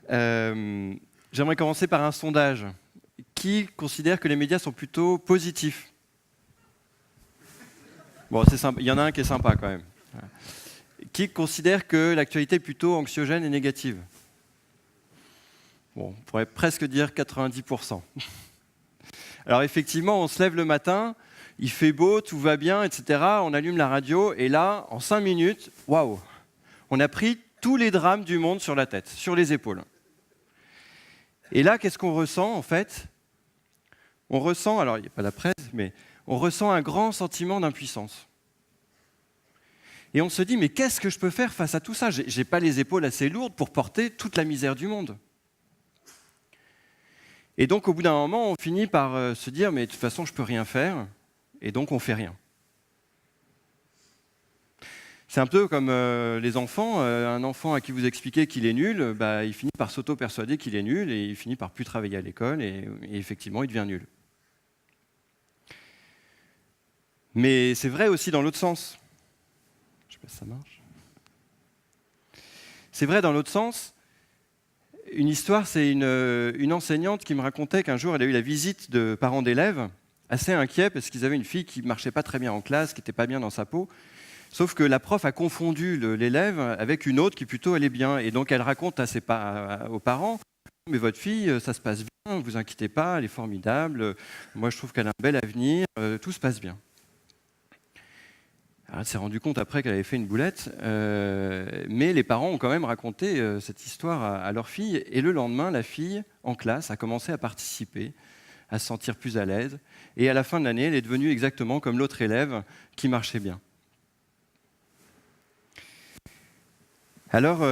J'aimerais commencer par un sondage. Qui considère que les médias sont plutôt positifs? Bon, c'est sympa. Il y en a un qui est sympa quand même. Qui considère que l'actualité est plutôt anxiogène et négative? Bon, on pourrait presque dire 90%. Alors effectivement, on se lève le matin, il fait beau, tout va bien, etc. On allume la radio et là, en 5 minutes, waouh, on a pris tous les drames du monde sur la tête, sur les épaules. Et là, qu'est-ce qu'on ressent en fait? On ressent, alors il n'y a pas la presse, mais on ressent un grand sentiment d'impuissance. Et on se dit, mais qu'est-ce que je peux faire face à tout ça? J'ai pas les épaules assez lourdes pour porter toute la misère du monde. Et donc, au bout d'un moment, on finit par se dire, mais de toute façon, je ne peux rien faire, et donc on ne fait rien. C'est un peu comme les enfants. Un enfant à qui vous expliquez qu'il est nul, il finit par s'auto-persuader qu'il est nul, et il finit par plus travailler à l'école, et effectivement, il devient nul. Mais c'est vrai aussi dans l'autre sens. Je ne sais pas si ça marche. C'est vrai dans l'autre sens. Une histoire, c'est une enseignante qui me racontait qu'un jour, elle a eu la visite de parents d'élèves, assez inquiets, parce qu'ils avaient une fille qui ne marchait pas très bien en classe, qui n'était pas bien dans sa peau. Sauf que la prof a confondu l'élève avec une autre qui plutôt allait bien. Et donc, elle raconte aux parents, mais votre fille, ça se passe bien, ne vous inquiétez pas, elle est formidable. Moi, je trouve qu'elle a un bel avenir, tout se passe bien. Alors, elle s'est rendue compte après qu'elle avait fait une boulette, mais les parents ont quand même raconté cette histoire à leur fille. Et le lendemain, la fille, en classe, a commencé à participer, à se sentir plus à l'aise. Et à la fin de l'année, elle est devenue exactement comme l'autre élève qui marchait bien. Alors,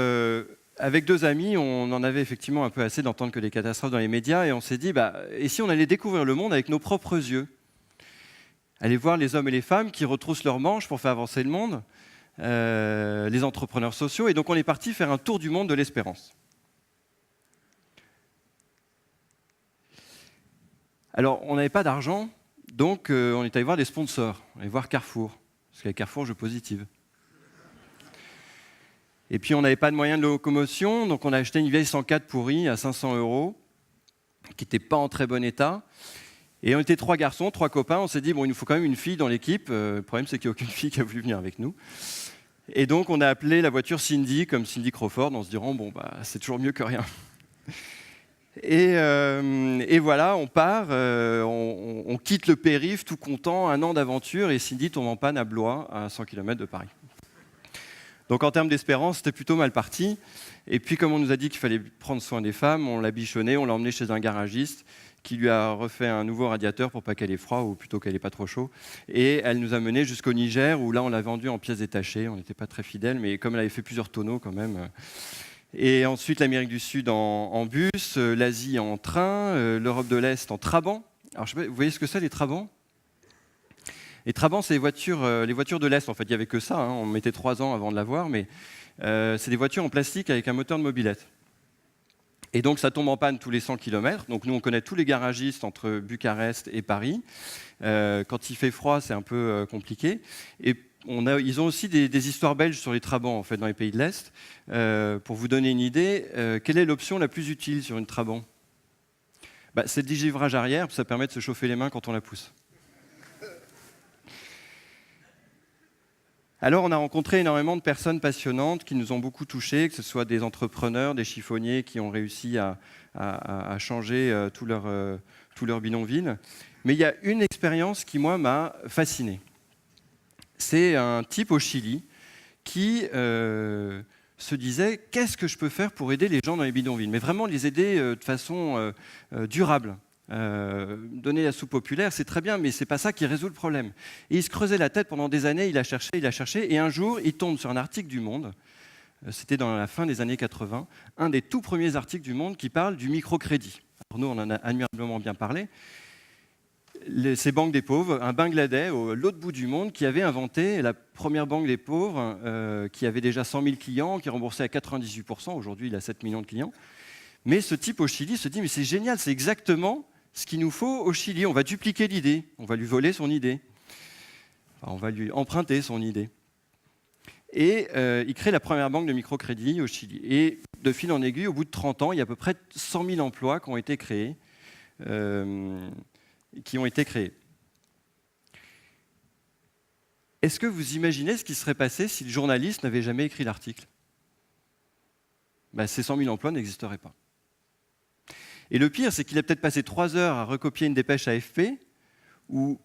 avec 2 amis, on en avait effectivement un peu assez d'entendre que des catastrophes dans les médias, et on s'est dit, et si on allait découvrir le monde avec nos propres yeux? Aller voir les hommes et les femmes qui retroussent leurs manches pour faire avancer le monde, les entrepreneurs sociaux, et donc on est parti faire un tour du monde de l'espérance. Alors, on n'avait pas d'argent, donc on est allé voir des sponsors, on est allé voir Carrefour, parce qu'avec Carrefour, je positive. Et puis, on n'avait pas de moyens de locomotion, donc on a acheté une vieille 104 pourrie à 500 €, qui n'était pas en très bon état. Et on était 3 garçons, 3 copains, on s'est dit, bon, il nous faut quand même une fille dans l'équipe. Le problème, c'est qu'il n'y a aucune fille qui a voulu venir avec nous. Et donc, on a appelé la voiture Cindy, comme Cindy Crawford, en se disant, bon, c'est toujours mieux que rien. Et voilà, on part, on quitte le périph', tout content, 1 an d'aventure, et Cindy tombe en panne à Blois, à 100 km de Paris. Donc en termes d'espérance, c'était plutôt mal parti. Et puis comme on nous a dit qu'il fallait prendre soin des femmes, on l'a bichonnée, on l'a emmenée chez un garagiste qui lui a refait un nouveau radiateur pour pas qu'elle ait froid, ou plutôt qu'elle ait pas trop chaud. Et elle nous a menés jusqu'au Niger, où là on l'a vendue en pièces détachées. On n'était pas très fidèles, mais comme elle avait fait plusieurs tonneaux quand même. Et ensuite l'Amérique du Sud en bus, l'Asie en train, l'Europe de l'Est en Trabant. Alors je sais pas, vous voyez ce que c'est les Trabants? Les Trabants, c'est les voitures de l'Est. En fait, il n'y avait que ça. On mettait 3 ans avant de l'avoir, mais c'est des voitures en plastique avec un moteur de mobilette. Et donc, ça tombe en panne tous les 100 km. Donc, nous, on connaît tous les garagistes entre Bucarest et Paris. Quand il fait froid, c'est un peu compliqué. Et ils ont aussi des histoires belges sur les Trabants, en fait, dans les pays de l'Est. Pour vous donner une idée, quelle est l'option la plus utile sur une Trabant? C'est le digivrage arrière, ça permet de se chauffer les mains quand on la pousse. Alors, on a rencontré énormément de personnes passionnantes qui nous ont beaucoup touchés, que ce soit des entrepreneurs, des chiffonniers qui ont réussi à changer tout leur bidonville. Mais il y a une expérience qui, moi, m'a fasciné. C'est un type au Chili qui se disait « Qu'est-ce que je peux faire pour aider les gens dans les bidonvilles ?» Mais vraiment les aider de façon durable. Donner la soupe populaire, c'est très bien, mais c'est pas ça qui résout le problème. Et il se creusait la tête pendant des années, il a cherché, et un jour, il tombe sur un article du Monde, c'était dans la fin des années 80, un des tout premiers articles du Monde qui parle du microcrédit. Alors nous, on en a admirablement bien parlé. Ces banques des pauvres, un Bangladais, à l'autre bout du monde, qui avait inventé la première banque des pauvres, qui avait déjà 100 000 clients, qui remboursait à 98%, aujourd'hui il a 7 millions de clients. Mais ce type au Chili se dit, mais c'est génial, c'est exactement ce qu'il nous faut au Chili. On va dupliquer l'idée, on va lui voler son idée. Enfin, on va lui emprunter son idée. Et il crée la première banque de microcrédit au Chili. Et de fil en aiguille, au bout de 30 ans, il y a à peu près 100 000 emplois qui ont été créés. Est-ce que vous imaginez ce qui serait passé si le journaliste n'avait jamais écrit l'article? Ces 100 000 emplois n'existeraient pas. Et le pire, c'est qu'il a peut-être passé 3 heures à recopier une dépêche AFP, ou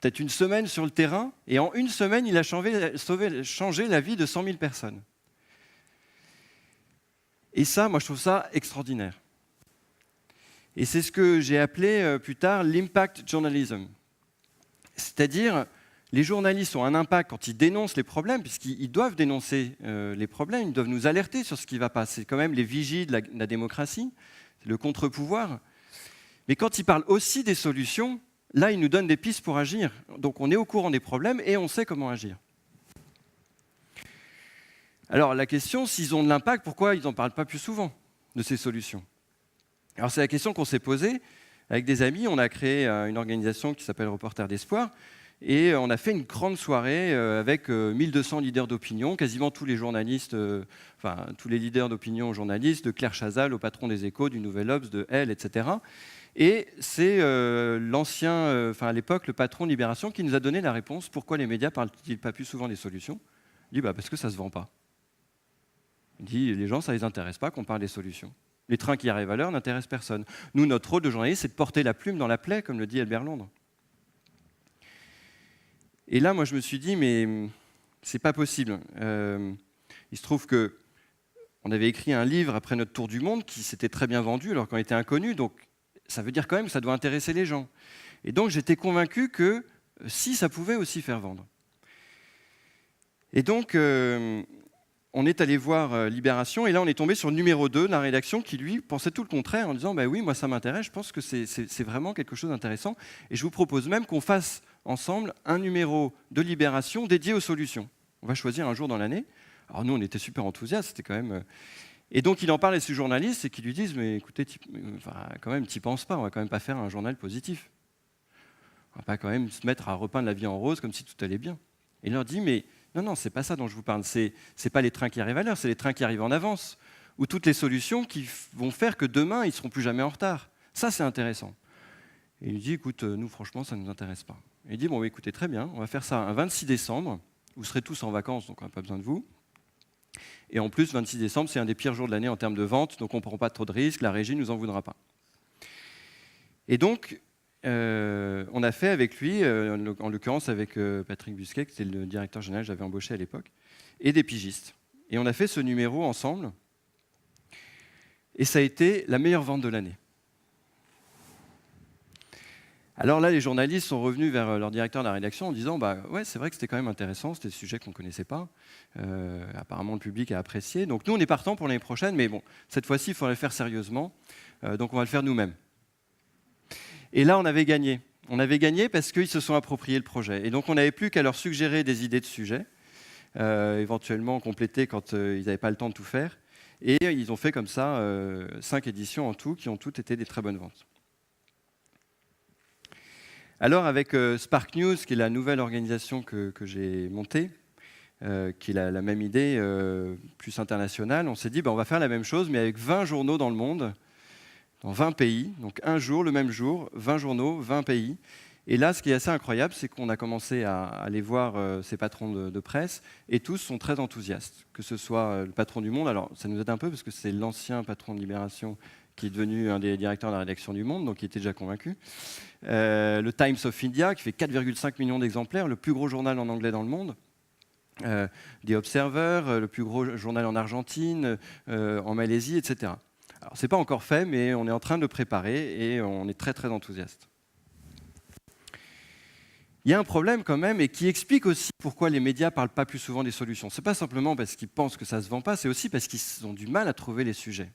peut-être une semaine sur le terrain, et en une semaine, il a changé la vie de 100 000 personnes. Et ça, moi, je trouve ça extraordinaire. Et c'est ce que j'ai appelé plus tard l'impact journalism. C'est-à-dire, les journalistes ont un impact quand ils dénoncent les problèmes, puisqu'ils doivent dénoncer les problèmes, ils doivent nous alerter sur ce qui ne va pas. C'est quand même les vigies de la démocratie, c'est le contre-pouvoir. Mais quand ils parlent aussi des solutions, là, ils nous donnent des pistes pour agir. Donc on est au courant des problèmes et on sait comment agir. Alors la question, s'ils ont de l'impact, pourquoi ils n'en parlent pas plus souvent de ces solutions? Alors c'est la question qu'on s'est posée. Avec des amis, on a créé une organisation qui s'appelle Reporters d'Espoir. Et on a fait une grande soirée avec 1200 leaders d'opinion, quasiment tous les journalistes, tous les leaders d'opinion journalistes, de Claire Chazal au patron des Échos, du Nouvel Obs, de Elle, etc. Et c'est l'ancien, à l'époque, le patron de Libération qui nous a donné la réponse. Pourquoi les médias parlent-ils pas plus souvent des solutions? Il dit parce que ça ne se vend pas. Il dit les gens, ça ne les intéresse pas qu'on parle des solutions. Les trains qui arrivent à l'heure n'intéressent personne. Nous, notre rôle de journaliste, c'est de porter la plume dans la plaie, comme le dit Albert Londres. Et là, moi, je me suis dit, mais c'est pas possible. Il se trouve qu'on avait écrit un livre après notre tour du monde qui s'était très bien vendu alors qu'on était inconnu. Donc, ça veut dire quand même que ça doit intéresser les gens. Et donc, j'étais convaincu que si, ça pouvait aussi faire vendre. Et donc, on est allé voir Libération, et là, on est tombé sur le numéro 2 de la rédaction qui, lui, pensait tout le contraire en disant, oui, moi, ça m'intéresse, je pense que c'est vraiment quelque chose d'intéressant. Et je vous propose même qu'on fasse ensemble un numéro de Libération dédié aux solutions. On va choisir un jour dans l'année. Alors nous, on était super enthousiastes, c'était quand même... Et donc, il en parle à ses journalistes et qui lui disent, mais écoutez, quand même, t'y penses pas, on va quand même pas faire un journal positif. On va pas quand même se mettre à repeindre la vie en rose comme si tout allait bien. Et il leur dit, mais non, c'est pas ça dont je vous parle, c'est pas les trains qui arrivent à l'heure, c'est les trains qui arrivent en avance, ou toutes les solutions qui vont faire que demain, ils seront plus jamais en retard. Ça, c'est intéressant. Et il dit, écoute, nous, franchement, ça ne nous intéresse pas. Et il dit, écoutez, très bien, on va faire ça un 26 décembre, vous serez tous en vacances, donc on n'a pas besoin de vous. Et en plus, 26 décembre, c'est un des pires jours de l'année en termes de vente, donc on ne prend pas trop de risques, la régie ne nous en voudra pas. Et donc, on a fait avec lui, en l'occurrence avec Patrick Busquet, qui était le directeur général que j'avais embauché à l'époque, et des pigistes. Et on a fait ce numéro ensemble, et ça a été la meilleure vente de l'année. Alors là, les journalistes sont revenus vers leur directeur de la rédaction en disant ouais, c'est vrai que c'était quand même intéressant, c'était des sujets qu'on ne connaissait pas. Apparemment, le public a apprécié. Donc nous, on est partant pour l'année prochaine, mais bon, cette fois-ci, il faudrait le faire sérieusement. Donc on va le faire nous-mêmes. Et là, on avait gagné. On avait gagné parce qu'ils se sont appropriés le projet. Et donc on n'avait plus qu'à leur suggérer des idées de sujets, éventuellement compléter quand ils n'avaient pas le temps de tout faire. Et ils ont fait comme ça 5 éditions en tout, qui ont toutes été des très bonnes ventes. Alors avec Spark News, qui est la nouvelle organisation que j'ai montée, qui est la même idée, plus internationale, on s'est dit on va faire la même chose, mais avec 20 journaux dans le monde, dans 20 pays. Donc un jour, le même jour, 20 journaux, 20 pays. Et là, ce qui est assez incroyable, c'est qu'on a commencé à aller voir ces patrons de presse, et tous sont très enthousiastes. Que ce soit le patron du Monde, alors ça nous aide un peu, parce que c'est l'ancien patron de Libération qui est devenu un des directeurs de la rédaction du Monde, donc il était déjà convaincu. Le Times of India, qui fait 4,5 millions d'exemplaires, le plus gros journal en anglais dans le monde. The Observer, le plus gros journal en Argentine, en Malaisie, etc. Alors, ce n'est pas encore fait, mais on est en train de le préparer et on est très, très enthousiaste. Il y a un problème quand même, et qui explique aussi pourquoi les médias ne parlent pas plus souvent des solutions. Ce n'est pas simplement parce qu'ils pensent que ça ne se vend pas, c'est aussi parce qu'ils ont du mal à trouver les sujets.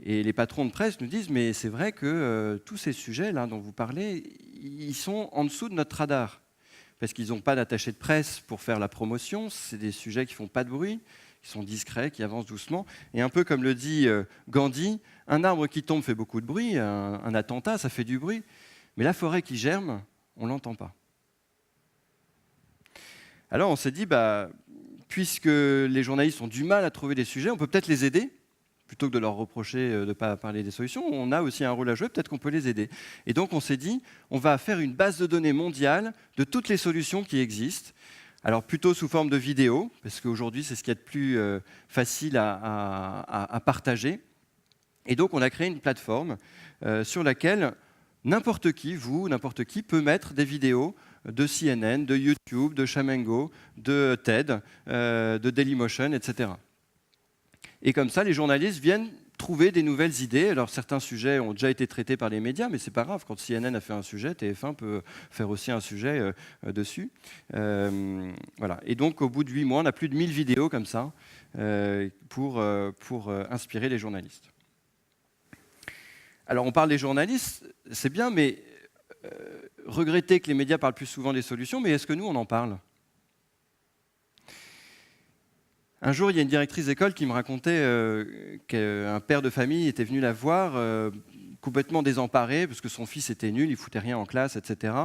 Et les patrons de presse nous disent, mais c'est vrai que tous ces sujets-là dont vous parlez, ils sont en dessous de notre radar. Parce qu'ils n'ont pas d'attaché de presse pour faire la promotion, c'est des sujets qui ne font pas de bruit, qui sont discrets, qui avancent doucement. Et un peu comme le dit Gandhi, un arbre qui tombe fait beaucoup de bruit, un attentat, ça fait du bruit. Mais la forêt qui germe, on ne l'entend pas. Alors on s'est dit, puisque les journalistes ont du mal à trouver des sujets, on peut peut-être les aider. Plutôt que de leur reprocher de ne pas parler des solutions, on a aussi un rôle à jouer, peut-être qu'on peut les aider. Et donc on s'est dit, on va faire une base de données mondiale de toutes les solutions qui existent, alors plutôt sous forme de vidéos, parce qu'aujourd'hui c'est ce qu'il y a de plus facile à partager. Et donc on a créé une plateforme sur laquelle n'importe qui, n'importe qui peut mettre des vidéos de CNN, de YouTube, de Shamango, de TED, de Dailymotion, etc. Et comme ça, les journalistes viennent trouver des nouvelles idées. Alors certains sujets ont déjà été traités par les médias, mais c'est pas grave. Quand CNN a fait un sujet, TF1 peut faire aussi un sujet dessus. Voilà. Et donc au bout de 8 mois, on a plus de 1000 vidéos comme ça pour inspirer les journalistes. Alors on parle des journalistes, c'est bien, mais regretter que les médias parlent plus souvent des solutions, mais est-ce que nous, on en parle ? Un jour, il y a une directrice d'école qui me racontait qu'un père de famille était venu la voir complètement désemparé parce que son fils était nul, il foutait rien en classe, etc.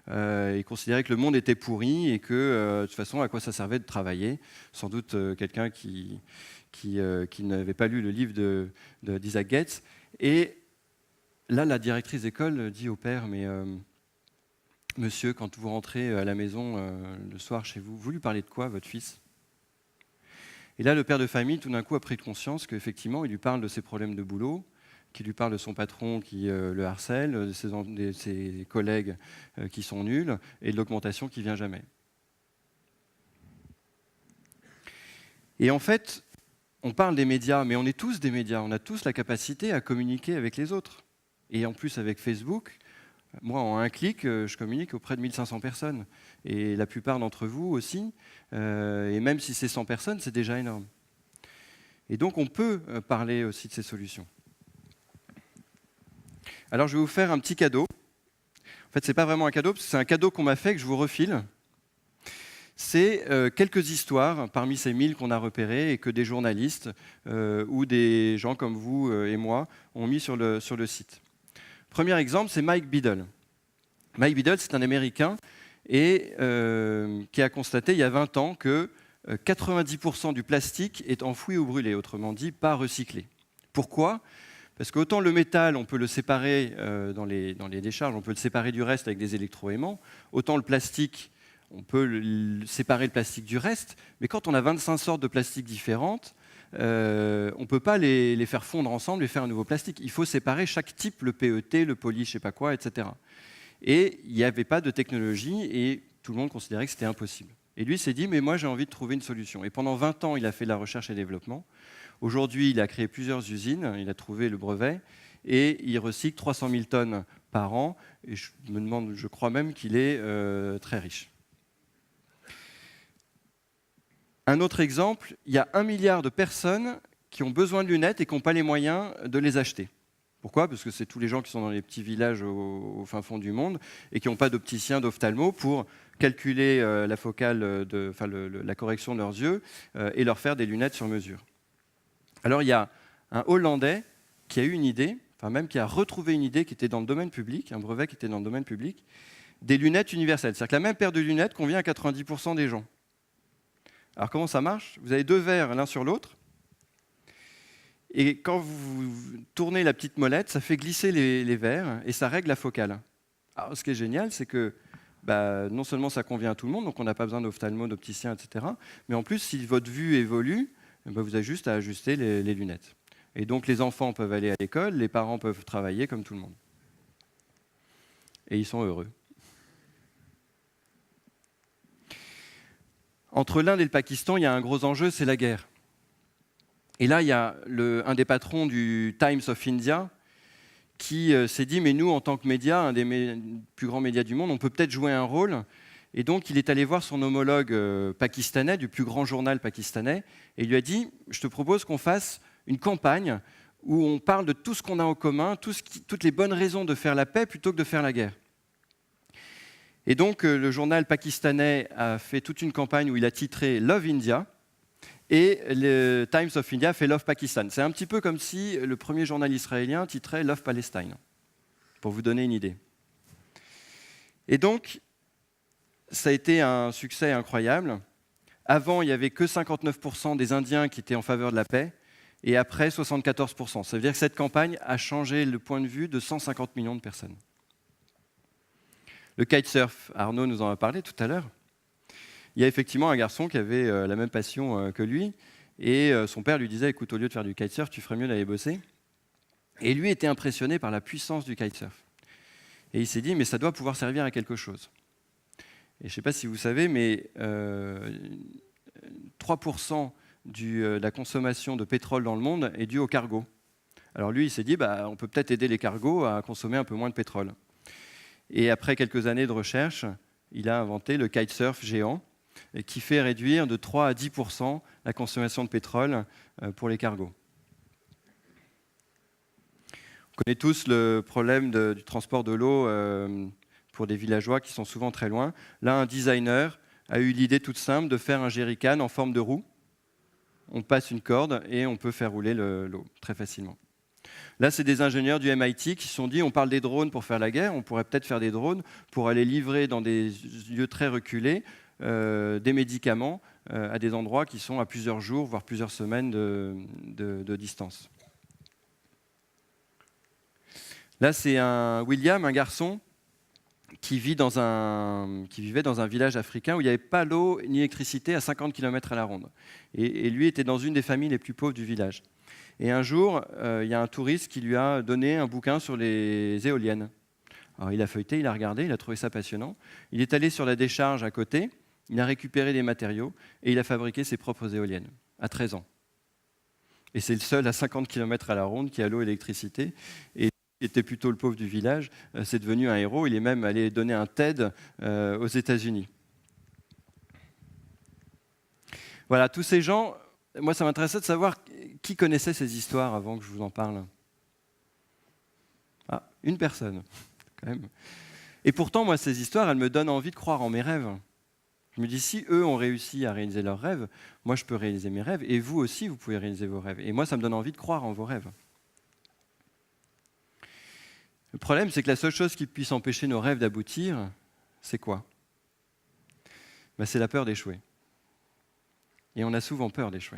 Il considérait que le monde était pourri et que de toute façon, à quoi ça servait de travailler ? Sans doute quelqu'un qui n'avait pas lu le livre d'Isaac Gates. Et là, la directrice d'école dit au père, mais monsieur, quand vous rentrez à la maison le soir chez vous, vous lui parlez de quoi, votre fils ? Et là, le père de famille, tout d'un coup, a pris conscience qu'effectivement, il lui parle de ses problèmes de boulot, qu'il lui parle de son patron qui le harcèle, de ses collègues qui sont nuls, et de l'augmentation qui ne vient jamais. Et en fait, on parle des médias, mais on est tous des médias. On a tous la capacité à communiquer avec les autres. Et en plus, avec Facebook, moi, en un clic, je communique auprès de 1500 personnes. Et la plupart d'entre vous aussi. Et même si c'est 100 personnes, c'est déjà énorme. Et donc, on peut parler aussi de ces solutions. Alors, je vais vous faire un petit cadeau. En fait, ce n'est pas vraiment un cadeau, parce que c'est un cadeau qu'on m'a fait, que je vous refile. C'est quelques histoires parmi ces 1000 qu'on a repérées et que des journalistes ou des gens comme vous et moi ont mis sur le site. Premier exemple, c'est Mike Biddle. Mike Biddle, c'est un Américain et qui a constaté il y a 20 ans que 90% du plastique est enfoui ou brûlé, autrement dit, pas recyclé. Pourquoi ? Parce qu'autant le métal, on peut le séparer dans les décharges, on peut le séparer du reste avec des électroaimants, autant le plastique, on peut séparer le plastique du reste, mais quand on a 25 sortes de plastique différentes, on ne peut pas les faire fondre ensemble et faire un nouveau plastique. Il faut séparer chaque type, le PET, le poly, je ne sais pas quoi, etc. Et il n'y avait pas de technologie et tout le monde considérait que c'était impossible. Et lui s'est dit, mais moi j'ai envie de trouver une solution. Et pendant 20 ans, il a fait de la recherche et développement. Aujourd'hui, il a créé plusieurs usines, il a trouvé le brevet et il recycle 300 000 tonnes par an. Et je me demande, je crois même qu'il est très riche. Un autre exemple, il y a 1 milliard de personnes qui ont besoin de lunettes et qui n'ont pas les moyens de les acheter. Pourquoi ? Parce que c'est tous les gens qui sont dans les petits villages au fin fond du monde et qui n'ont pas d'opticien, d'ophtalmo pour calculer la focale, la correction de leurs yeux et leur faire des lunettes sur mesure. Alors il y a un Hollandais qui a eu une idée, enfin même qui a retrouvé une idée qui était dans le domaine public, un brevet qui était dans le domaine public, des lunettes universelles. C'est-à-dire que la même paire de lunettes convient à 90% des gens. Alors comment ça marche ? Vous avez 2 verres l'un sur l'autre, et quand vous tournez la petite molette, ça fait glisser les verres et ça règle la focale. Alors ce qui est génial, c'est que non seulement ça convient à tout le monde, donc on n'a pas besoin d'ophtalmo, d'opticien, etc., mais en plus, si votre vue évolue, vous avez juste à ajuster les lunettes. Et donc les enfants peuvent aller à l'école, les parents peuvent travailler comme tout le monde. Et ils sont heureux. Entre l'Inde et le Pakistan, il y a un gros enjeu, c'est la guerre. Et là, il y a un des patrons du Times of India qui s'est dit, mais nous, en tant que média, un des plus grands médias du monde, on peut peut-être jouer un rôle. Et donc, il est allé voir son homologue pakistanais, du plus grand journal pakistanais, et il lui a dit, je te propose qu'on fasse une campagne où on parle de tout ce qu'on a en commun, toutes les bonnes raisons de faire la paix plutôt que de faire la guerre. Et donc, le journal pakistanais a fait toute une campagne où il a titré « Love India », et le Times of India fait « Love Pakistan ». C'est un petit peu comme si le premier journal israélien titrait « Love Palestine », pour vous donner une idée. Et donc, ça a été un succès incroyable. Avant, il n'y avait que 59% des Indiens qui étaient en faveur de la paix, et après, 74%. Ça veut dire que cette campagne a changé le point de vue de 150 millions de personnes. Le kitesurf, Arnaud nous en a parlé tout à l'heure. Il y a effectivement un garçon qui avait la même passion que lui, et son père lui disait, écoute, au lieu de faire du kitesurf, tu ferais mieux d'aller bosser. Et lui était impressionné par la puissance du kitesurf. Et il s'est dit, mais ça doit pouvoir servir à quelque chose. Et je ne sais pas si vous savez, mais 3% de la consommation de pétrole dans le monde est due au cargo. Alors lui, il s'est dit, on peut peut-être aider les cargos à consommer un peu moins de pétrole. Et après quelques années de recherche, il a inventé le kitesurf géant, qui fait réduire de 3 à 10% la consommation de pétrole pour les cargos. On connaît tous le problème du transport de l'eau pour des villageois qui sont souvent très loin. Là, un designer a eu l'idée toute simple de faire un jerrycan en forme de roue. On passe une corde et on peut faire rouler l'eau très facilement. Là, c'est des ingénieurs du MIT qui se sont dit, on parle des drones pour faire la guerre, on pourrait peut-être faire des drones pour aller livrer dans des lieux très reculés des médicaments à des endroits qui sont à plusieurs jours, voire plusieurs semaines de distance. Là, c'est William, un garçon qui vivait dans un village africain où il n'y avait pas d'eau ni d'électricité à 50 km à la ronde. Et lui était dans une des familles les plus pauvres du village. Et un jour, il y a un touriste qui lui a donné un bouquin sur les éoliennes. Alors, il a feuilleté, il a regardé, il a trouvé ça passionnant. Il est allé sur la décharge à côté, il a récupéré des matériaux et il a fabriqué ses propres éoliennes à 13 ans. Et c'est le seul à 50 km à la ronde qui a l'eau et l'électricité. Et il était plutôt le pauvre du village, c'est devenu un héros. Il est même allé donner un TED aux États-Unis. Voilà, tous ces gens, moi ça m'intéressait de savoir qui connaissait ces histoires avant que je vous en parle. Ah, une personne, quand même. Et pourtant, moi, ces histoires, elles me donnent envie de croire en mes rêves. Je me dis, si eux ont réussi à réaliser leurs rêves, moi je peux réaliser mes rêves, et vous aussi, vous pouvez réaliser vos rêves. Et moi, ça me donne envie de croire en vos rêves. Le problème, c'est que la seule chose qui puisse empêcher nos rêves d'aboutir, c'est quoi ? C'est la peur d'échouer. Et on a souvent peur d'échouer.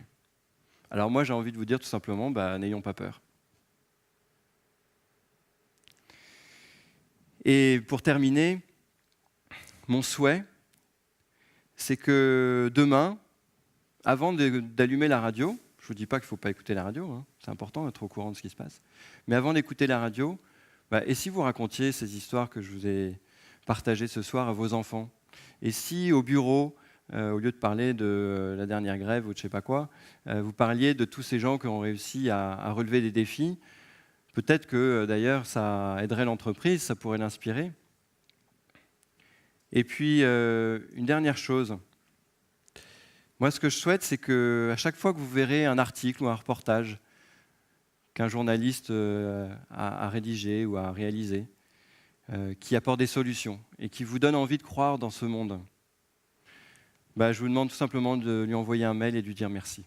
Alors moi, j'ai envie de vous dire tout simplement, n'ayons pas peur. Et pour terminer, mon souhait, c'est que demain, avant d'allumer la radio, je ne vous dis pas qu'il ne faut pas écouter la radio, hein, c'est important d'être au courant de ce qui se passe, mais avant d'écouter la radio, et si vous racontiez ces histoires que je vous ai partagées ce soir à vos enfants? Et si au bureau, au lieu de parler de la dernière grève ou de je ne sais pas quoi, vous parliez de tous ces gens qui ont réussi à relever des défis? Peut-être que d'ailleurs ça aiderait l'entreprise, ça pourrait l'inspirer. Et puis une dernière chose. Moi, ce que je souhaite, c'est qu'à chaque fois que vous verrez un article ou un reportage qu'un journaliste a rédigé ou a réalisé, qui apporte des solutions et qui vous donne envie de croire dans ce monde, je vous demande tout simplement de lui envoyer un mail et de lui dire merci.